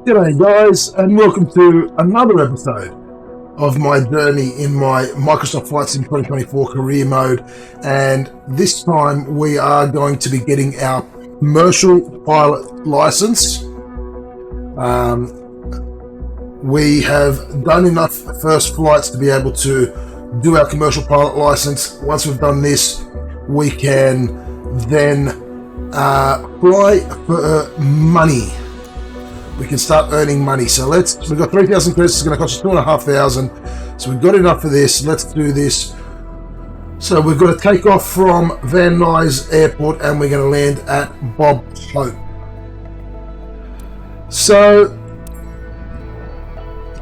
G'day guys, and welcome to another episode of my journey in my Microsoft Flight Sim 2024 career mode. And this time we are going to be getting our commercial pilot license. We have done enough first flights to be able to do our commercial pilot license. Once we've done this, we can then fly for money. We can start earning money. So we've got 3,000 credits. It's going to cost us 2,500. So we've got enough for this. Let's do this. So we've got to take off from Van Nuys Airport and we're going to land at Bob Hope. So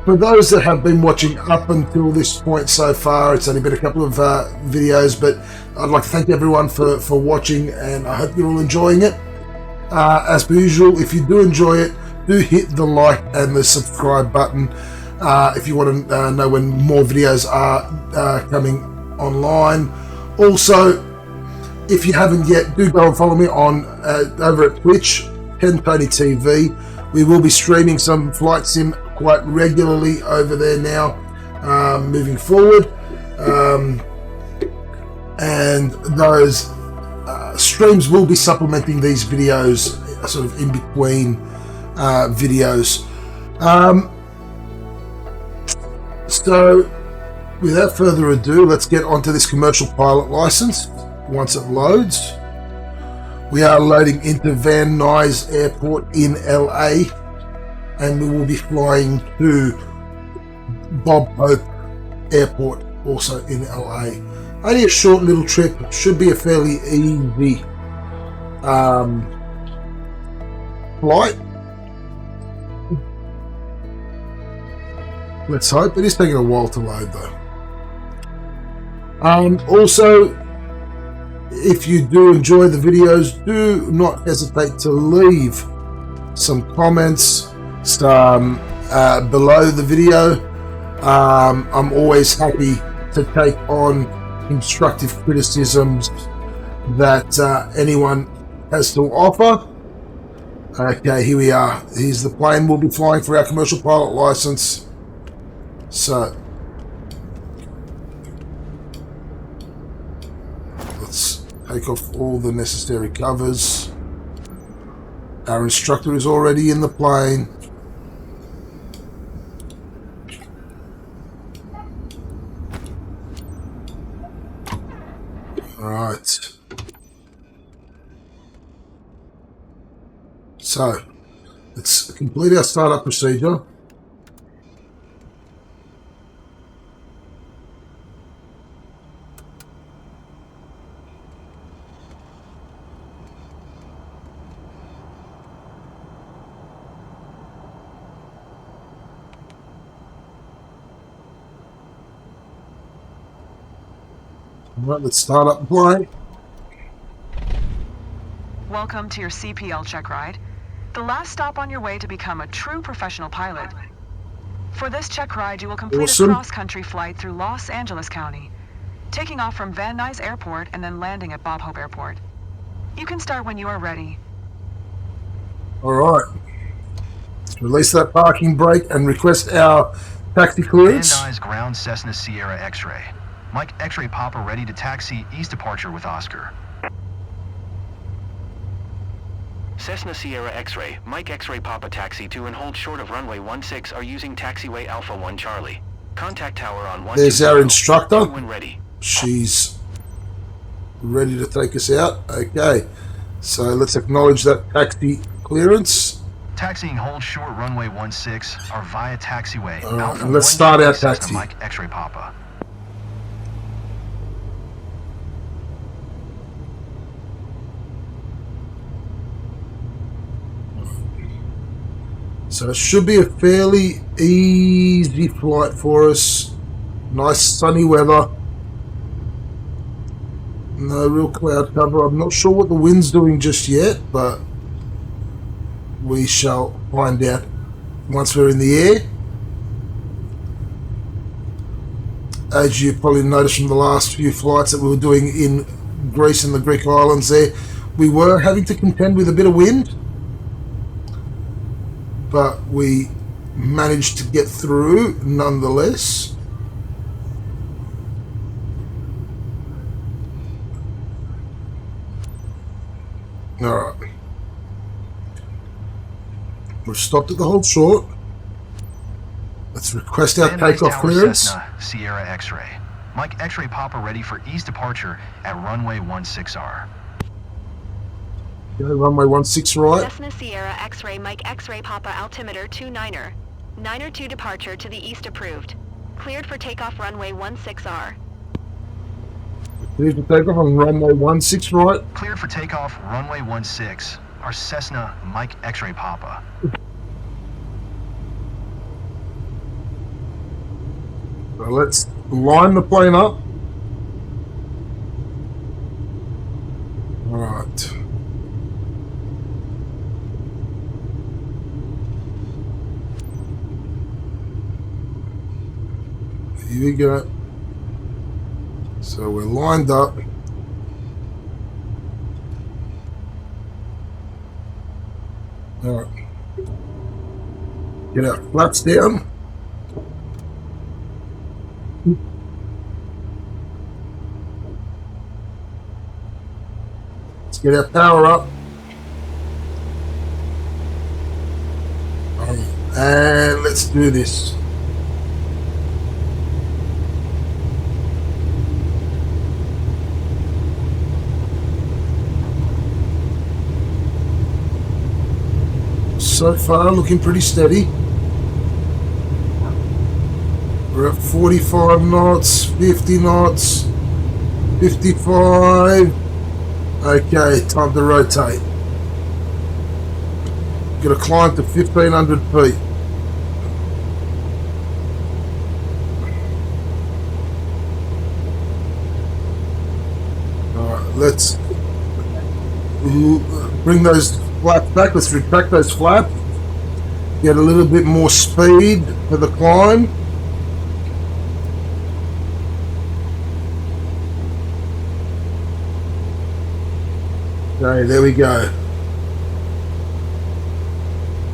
for those that have been watching up until this point so far, it's only been a couple of videos, but I'd like to thank everyone for watching, and I hope you're all enjoying it. As per usual, if you do enjoy it, do hit the like and the subscribe button if you want to know when more videos are coming online. Also, if you haven't yet, do go and follow me on over at Twitch, Ken Tony TV. We will be streaming some flight sim quite regularly over there now, moving forward, and those streams will be supplementing these videos, sort of in between videos. So without further ado, let's get onto this commercial pilot license. Once it loads, we are loading into Van Nuys Airport in LA, and we will be flying to Bob Hope Airport, also in LA. Only a short little trip, should be a fairly easy flight. Let's hope. It is taking a while to load though. Also, if you do enjoy the videos, do not hesitate to leave some comments below the video. I'm always happy to take on constructive criticisms that anyone has to offer. Okay, here we are. Here's the plane we'll be flying for our commercial pilot license. So let's take off all the necessary covers. Our instructor is already in the plane. All right. So let's complete our startup procedure. Right, let's start up the plane. Welcome to your CPL check ride, the last stop on your way to become a true professional pilot. For this check ride, you will complete a cross-country flight through Los Angeles County, taking off from Van Nuys Airport and then landing at Bob Hope Airport. You can start when you are ready. All right. Let's release that parking brake and request our taxi clearance. Van Nuys ground Cessna Sierra X-ray. Mike X-ray Papa ready to taxi east departure with Oscar. Cessna Sierra X-ray, Mike X-ray Papa taxi to and hold short of runway 16 are using taxiway Alpha 1 Charlie. Contact tower on 1. There's our instructor. When ready. She's ready to take us out. Okay, so let's acknowledge that taxi clearance. Taxiing hold short runway 16 are via taxiway. All right, Alpha and let's 1 start our Cessna taxi. Mike X-ray Papa. So it should be a fairly easy flight for us. Nice sunny weather. No real cloud cover. I'm not sure what the wind's doing just yet, but we shall find out once we're in the air. As you probably noticed from the last few flights that we were doing in Greece and the Greek islands there, we were having to contend with a bit of wind. but we managed to get through nonetheless. Alright. We've stopped at the hold short. Let's request our takeoff clearance. Cessna, Sierra X-ray. Mike X-ray Papa ready for east departure at runway 16R. Okay, runway 16 right. Cessna Sierra X-ray Mike X-ray Papa altimeter 29er. 9er2 departure to the east approved. Cleared for takeoff runway 16R. Cleared for takeoff on runway 16 right. Cleared for takeoff runway 16. Our Cessna Mike X-ray Papa. So let's line the plane up. Alright. Here we go. So we're lined up. Alright. Get our flaps down. Let's get our power up. And let's do this. So far, looking pretty steady. We're at 45 knots, 50 knots, 55. Okay, time to rotate. Gonna climb to 1500 feet. Alright, let's bring those flaps back. Let's retract those flaps. Get a little bit more speed for the climb. Okay, there we go.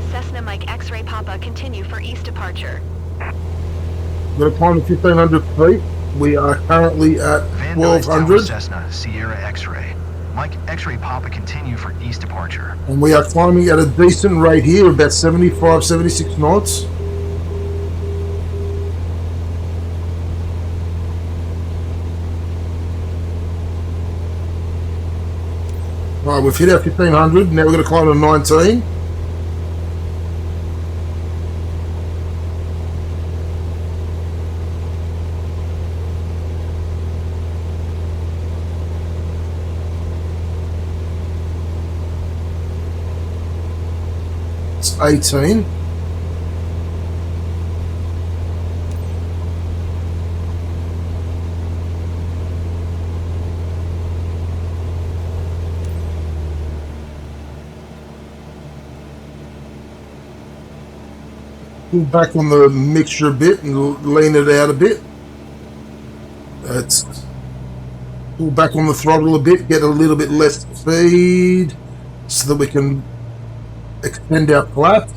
Cessna Mike X-ray Papa continue for east departure. We're going to climb to 1500 feet. We are currently at 1200. Cessna Sierra X-ray. Mike X-ray Papa continue for east departure. And we are climbing at a decent rate here, about 75, 76 knots. Right, we've hit our 1500. Now we're going to climb to 19. It's 18. Pull back on the mixture a bit and lean it out a bit. Let's pull back on the throttle a bit, get a little bit less speed so that we can extend our flap.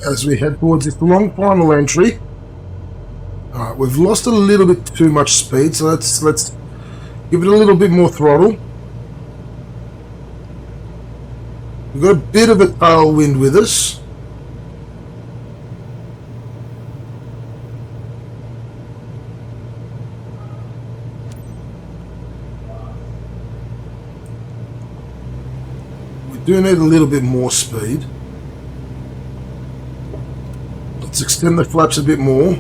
As we head towards this long final entry. Alright, we've lost a little bit too much speed, so let's give it a little bit more throttle. We've got a bit of a tailwind with us. We do need a little bit more speed. Let's extend the flaps a bit more.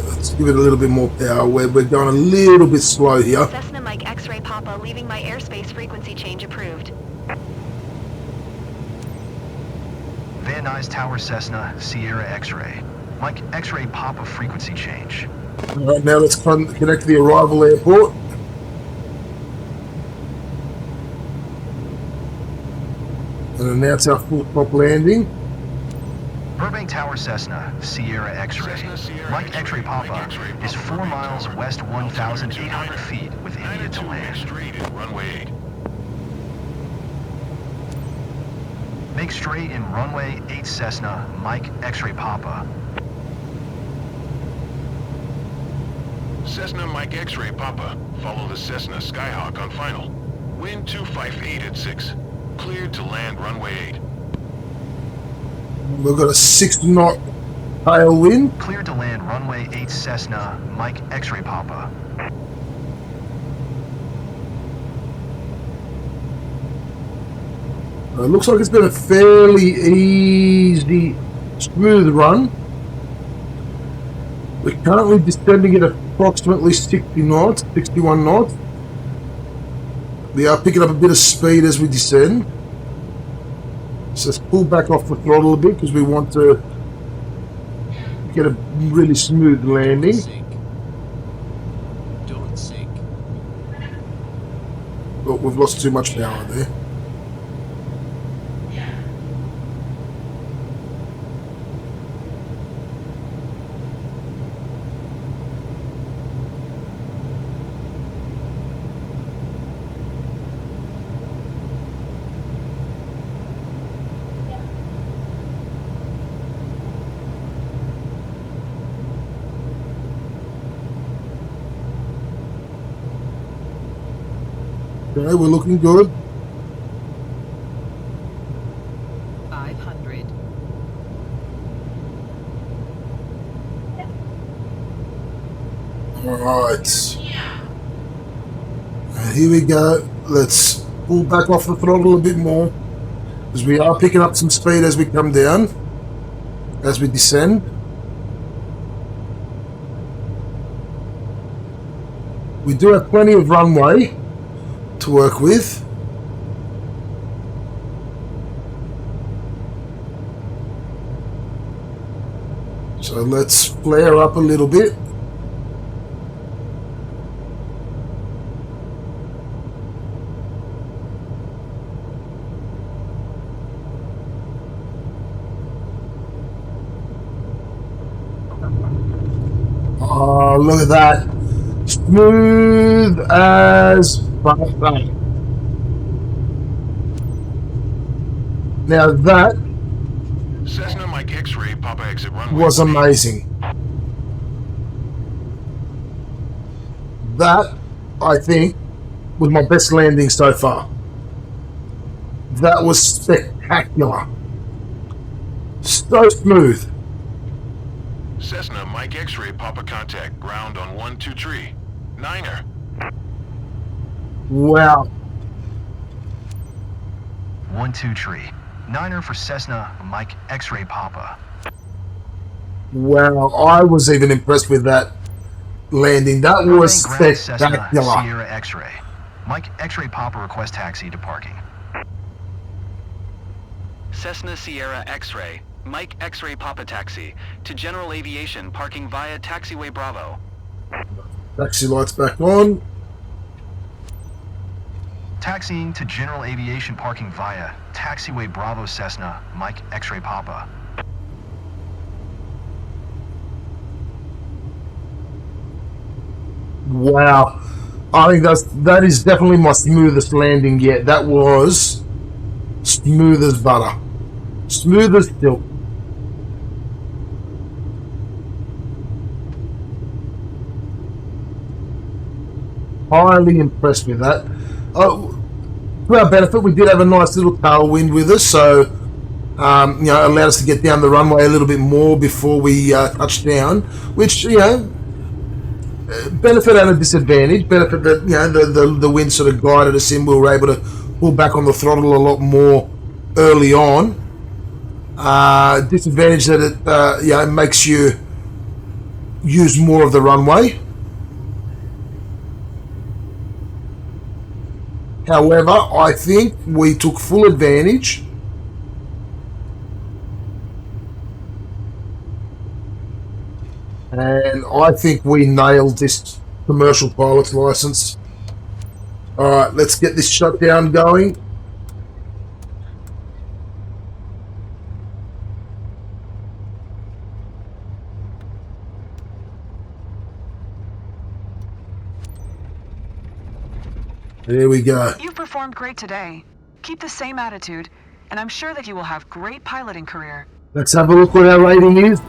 Let's give it a little bit more power. We're going a little bit slow here. Cessna Mike X-ray Papa leaving my airspace frequency change approved. Recognize Tower Cessna, Sierra X-ray. Mike X-ray Papa frequency change. Alright, now let's connect to the arrival airport. And announce our full top landing. Burbank Tower Cessna, Sierra X-ray. Mike X-ray Papa is 4 miles west 1,800 feet with India to land. Straight in runway 8. Make straight in runway 8 Cessna, Mike X-ray Papa. Cessna Mike X-ray Papa. Follow the Cessna Skyhawk on final. Wind 258 at 6. Cleared to land runway 8. We've got a 6-knot tailwind. Cleared to land runway 8 Cessna, Mike X-ray Papa. It looks like it's been a fairly easy, smooth run. We're currently descending at approximately 60 knots, 61 knots. We are picking up a bit of speed as we descend. So let's pull back off the throttle a bit because we want to get a really smooth landing. Don't sink. Oh, we've lost too much power there. Okay, we're looking good. 500. Alright. And here we go. Let's pull back off the throttle a bit more. Because we are picking up some speed as we come down. As we descend. We do have plenty of runway to work with. So let's flare up a little bit. Oh, look at that. Smooth as butter. Now that Cessna Mike X-ray Papa exit runway. was amazing. That, I think, was my best landing so far. That was spectacular. So smooth. Cessna Mike X-ray Papa contact. Ground on 123. Niner. Wow. 1-2 tree. Niner for Cessna, Mike X-ray Papa. Wow, I was even impressed with that landing. That was Burbank Grand Cessna, spectacular. Sierra X-ray. Mike X-ray Papa request taxi to parking. Cessna Sierra X-ray, Mike X-ray Papa taxi to General Aviation parking via Taxiway Bravo. Taxi lights back on. Taxiing to General Aviation parking via Taxiway Bravo Cessna, Mike X-ray Papa. Wow. I think that is definitely my smoothest landing yet. That was smooth as butter. Smooth as silk. Highly impressed with that. To our benefit, we did have a nice little tailwind with us, so you know, it allowed us to get down the runway a little bit more before we touched down, which, you know, benefit and a disadvantage. Benefit that, you know, the wind sort of guided us in. We were able to pull back on the throttle a lot more early on. Disadvantage that it, you know, makes you use more of the runway. However, I think we took full advantage And I think we nailed this commercial pilot's license. All right, let's get this shutdown going. There we go. You've performed great today. Keep the same attitude, and I'm sure that you will have great piloting career. Let's have a look what our rating is.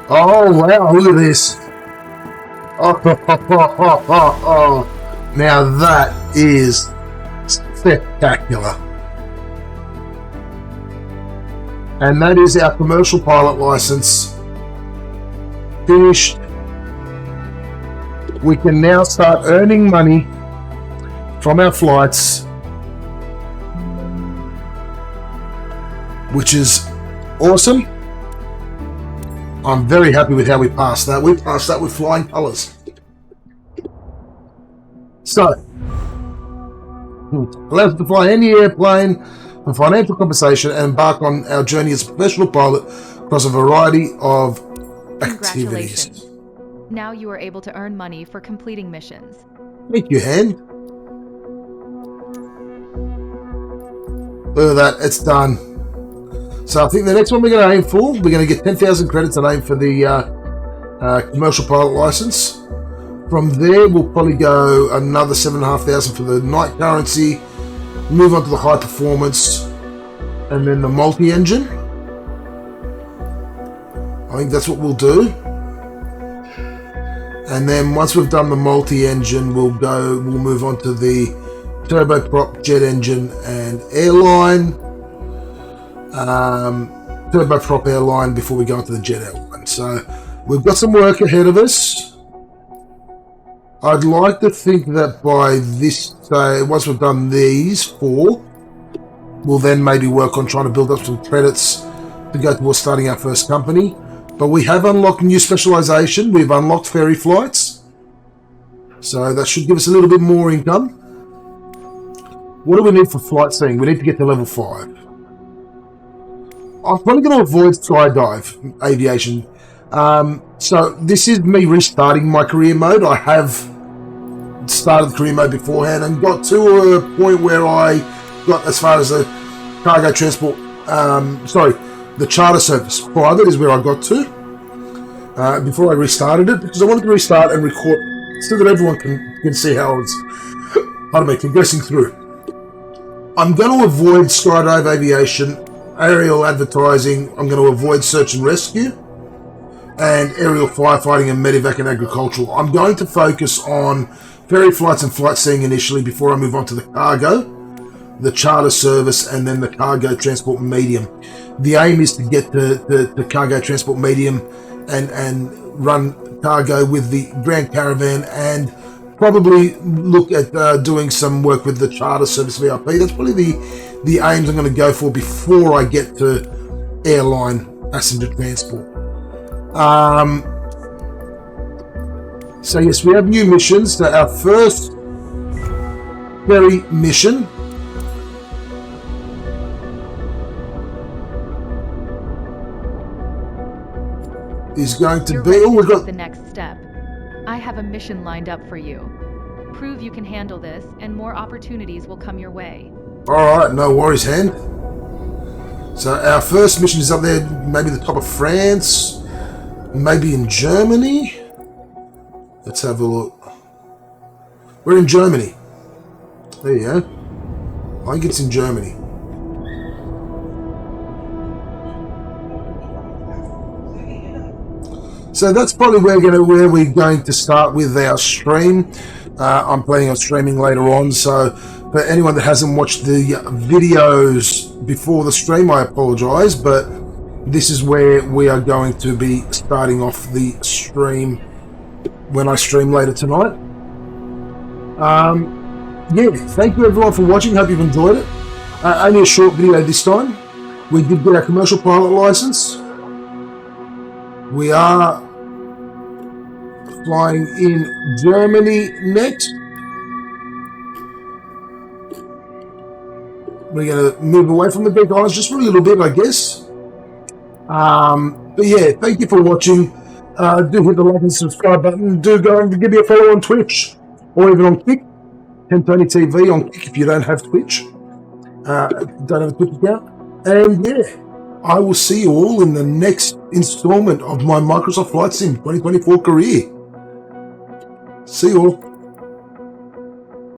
Oh, wow, look at this. Oh. Now that is spectacular. And that is our commercial pilot license finished. We can now start earning money from our flights, which is awesome. I'm very happy with how we passed that. We passed that with flying colours. So, allows us to fly any airplane for financial compensation and embark on our journey as a professional pilot across a variety of activities. Congratulations. Now you are able to earn money for completing missions. Thank you, Hand. Look at that, it's done. So I think the next one we're going to aim for, we're going to get 10,000 credits and aim for the commercial pilot license. From there, we'll probably go another 7,500 for the night currency, move on to the high performance, and then the multi-engine. I think that's what we'll do. And then once we've done the multi-engine, we'll move on to the turboprop, jet engine, and airline. Turboprop airline before we go into the jet airline. So we've got some work ahead of us. I'd like to think that by this day, once we've done these 4, we'll then maybe work on trying to build up some credits to go towards starting our first company. But we have unlocked new specialization. We've unlocked ferry flights. So that should give us a little bit more income. What do we need for flight seeing? We need to get to level 5. I'm probably going to avoid skydive aviation. So this is me restarting my career mode. I have started the career mode beforehand and got to a point where I got as far as the cargo transport, the charter service private is where I got to before I restarted it, because I wanted to restart and record so that everyone can see how I was progressing through. I'm going to avoid skydive aviation, aerial advertising. I'm going to avoid search and rescue, and aerial firefighting and medevac and agricultural. I'm going to focus on ferry flights and flight seeing initially before I move on to the cargo, the charter service, and then the cargo transport medium. The aim is to get the cargo transport medium and run cargo with the Grand Caravan, and probably look at doing some work with the charter service VIP. That's probably the aims I'm going to go for before I get to airline passenger transport. So yes, we have new missions. So our first ferry mission is going to You're be... ready Oh, we've to take got... the next step. I have a mission lined up for you. Prove you can handle this, and more opportunities will come your way. Alright, no worries, Hand. So our first mission is up there, maybe the top of France, maybe in Germany. Let's have a look. We're in Germany. There you go. I think it's in Germany. So that's probably where we're going to start with our stream. I'm planning on streaming later on, so for anyone that hasn't watched the videos before the stream, I apologize, but this is where we are going to be starting off the stream when I stream later tonight. Yeah, thank you everyone for watching. Hope you've enjoyed it. Only a short video this time. We did get our commercial pilot license. We are flying in Germany next. We're going to move away from the Greek islands just for a little bit, I guess. But yeah, thank you for watching. Do hit the like and subscribe button. Do go and give me a follow on Twitch or even on Kick. Tony TV on Kick if you don't have Twitch. Don't have a Twitch account. And yeah, I will see you all in the next installment of my Microsoft Flight Sim 2024 career. See you all.